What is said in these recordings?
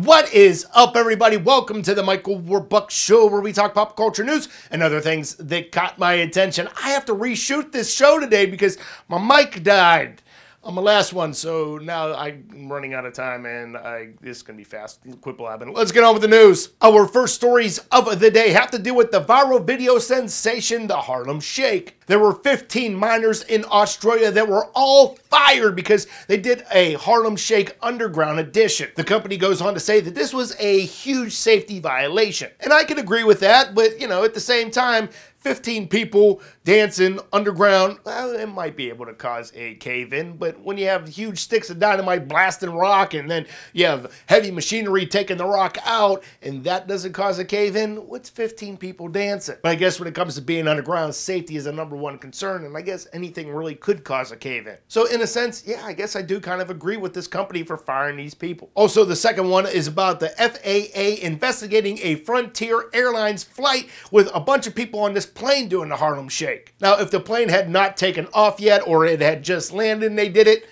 What is up, everybody? Welcome to the BLAYZE show, where we talk pop culture news and other things that caught my attention. I have to reshoot this show today because my mic died on my last one, so now I'm running out of time, and this is going to be fast. Quit blabbing. Let's get on with the news. Our first stories of the day have to do with the viral video sensation, the Harlem Shake. There were 15 miners in Australia that were all fired because they did a Harlem Shake underground edition. The company goes on to say that this was a huge safety violation. And I can agree with that, but you know, at the same time, 15 people dancing underground, well, it might be able to cause a cave-in, but when you have huge sticks of dynamite blasting rock and then you have heavy machinery taking the rock out and that doesn't cause a cave-in, what's 15 people dancing? But I guess when it comes to being underground, safety is the #1 concern, and I guess anything really could cause a cave-in. So in a sense, yeah, I guess I do kind of agree with this company for firing these people. Also, the second one is about the FAA investigating a Frontier Airlines flight with a bunch of people on this plane doing the Harlem Shake. Now, if the plane had not taken off yet or it had just landed and they did it,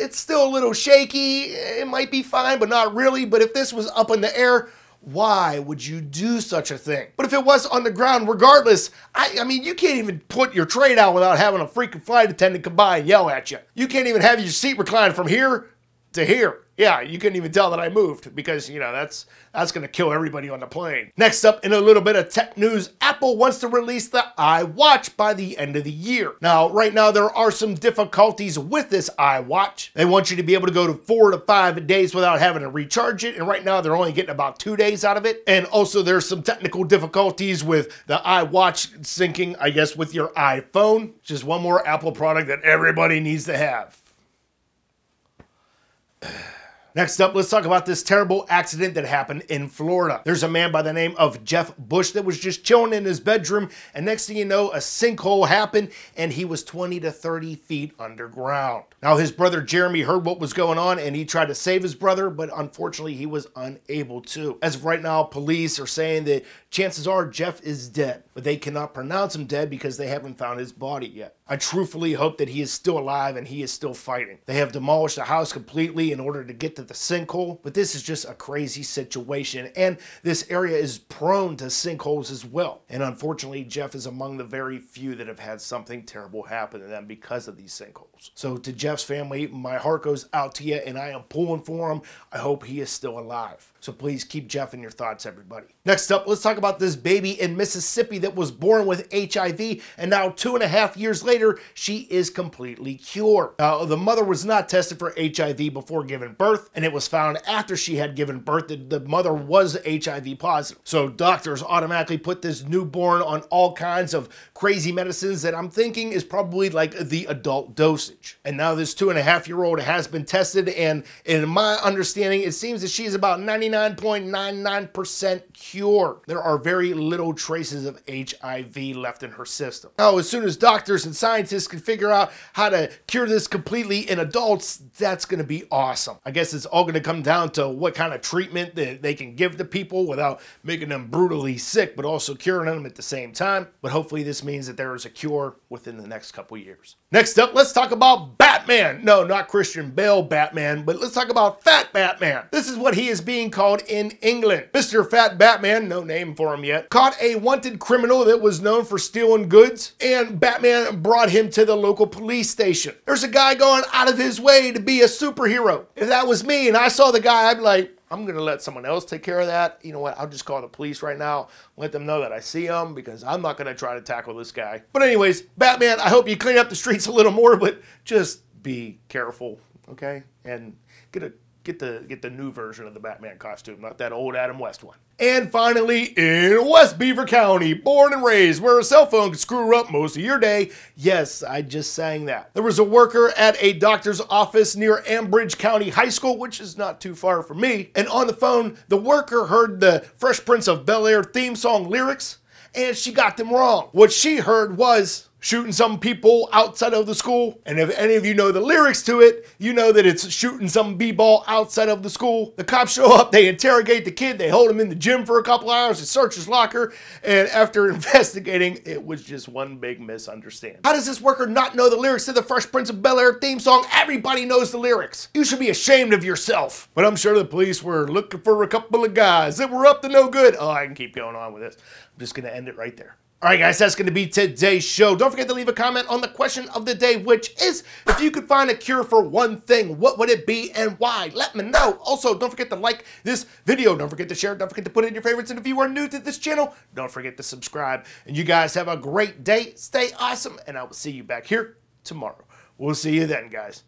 it's still a little shaky. It might be fine, but not really. But if this was up in the air, why would you do such a thing? But if it was on the ground, regardless, I mean, you can't even put your tray down without having a freaking flight attendant come by and yell at you. You can't even have your seat reclined from here to here. Yeah, you couldn't even tell that I moved because, you know, that's going to kill everybody on the plane. Next up, in a little bit of tech news, Apple wants to release the iWatch by the end of the year. Now, right now, there are some difficulties with this iWatch. They want you to be able to go to 4 to 5 days without having to recharge it, and right now, they're only getting about 2 days out of it. And also, there's some technical difficulties with the iWatch syncing, I guess, with your iPhone. Just one more Apple product that everybody needs to have. Next up, let's talk about this terrible accident that happened in Florida. There's a man by the name of Jeff Bush that was just chilling in his bedroom, and next thing you know, a sinkhole happened, and he was 20 to 30 feet underground. Now, his brother Jeremy heard what was going on, and he tried to save his brother, but unfortunately, he was unable to. As of right now, police are saying that chances are Jeff is dead, but they cannot pronounce him dead because they haven't found his body yet. I truthfully hope that he is still alive and he is still fighting. They have demolished the house completely in order to get to the sinkhole, but this is just a crazy situation, and this area is prone to sinkholes as well. And unfortunately, Jeff is among the very few that have had something terrible happen to them because of these sinkholes. So to Jeff's family, my heart goes out to you, and I am pulling for him. I hope he is still alive. So please keep Jeff in your thoughts, everybody. Next up, let's talk about this baby in Mississippi that was born with HIV, and now 2.5 years later, she is completely cured. Now, the mother was not tested for HIV before giving birth, and it was found after she had given birth that the mother was HIV positive. So doctors automatically put this newborn on all kinds of crazy medicines that I'm thinking is probably like the adult dosage. And now this 2.5-year-old has been tested, and in my understanding, it seems that she's about 99.99% cured. There are very little traces of HIV left in her system. Now, as soon as doctors and scientists can figure out how to cure this completely in adults, that's going to be awesome. I guess it's all going to come down to what kind of treatment that they can give to people without making them brutally sick, but also curing them at the same time. But hopefully this means that there is a cure within the next couple years. Next up, let's talk about Batman. No, not Christian Bale Batman, but let's talk about Fat Batman. This is what he is being called in England. Mr. Fat Batman, no name for him yet, caught a wanted criminal that was known for stealing goods, and Batman brought him to the local police station. There's a guy going out of his way to be a superhero. If that was me and I saw the guy, I'd be like, I'm going to let someone else take care of that. You know what? I'll just call the police right now, let them know that I see them, because I'm not going to try to tackle this guy. But anyways, Batman, I hope you clean up the streets a little more, but just be careful, okay? And get the new version of the Batman costume, not that old Adam West one. And finally, in West Beaver County, born and raised, where a cell phone can screw up most of your day. Yes, I just sang that. There was a worker at a doctor's office near Ambridge County High School, which is not too far from me. And on the phone, the worker heard the Fresh Prince of Bel-Air theme song lyrics, and she got them wrong. What she heard was, shooting some people outside of the school. And if any of you know the lyrics to it, you know that it's shooting some b-ball outside of the school. The cops show up, they interrogate the kid, they hold him in the gym for a couple hours, they search his locker, and after investigating, it was just one big misunderstanding. How does this worker not know the lyrics to the Fresh Prince of Bel-Air theme song? Everybody knows the lyrics. You should be ashamed of yourself. But I'm sure the police were looking for a couple of guys that were up to no good. Oh, I can keep going on with this. I'm just gonna end it right there. All right, guys, that's going to be today's show. Don't forget to leave a comment on the question of the day, which is, if you could find a cure for one thing, what would it be and why? Let me know. Also, don't forget to like this video. Don't forget to share. Don't forget to put it in your favorites. And if you are new to this channel, don't forget to subscribe. And you guys have a great day. Stay awesome, and I will see you back here tomorrow. We'll see you then, guys.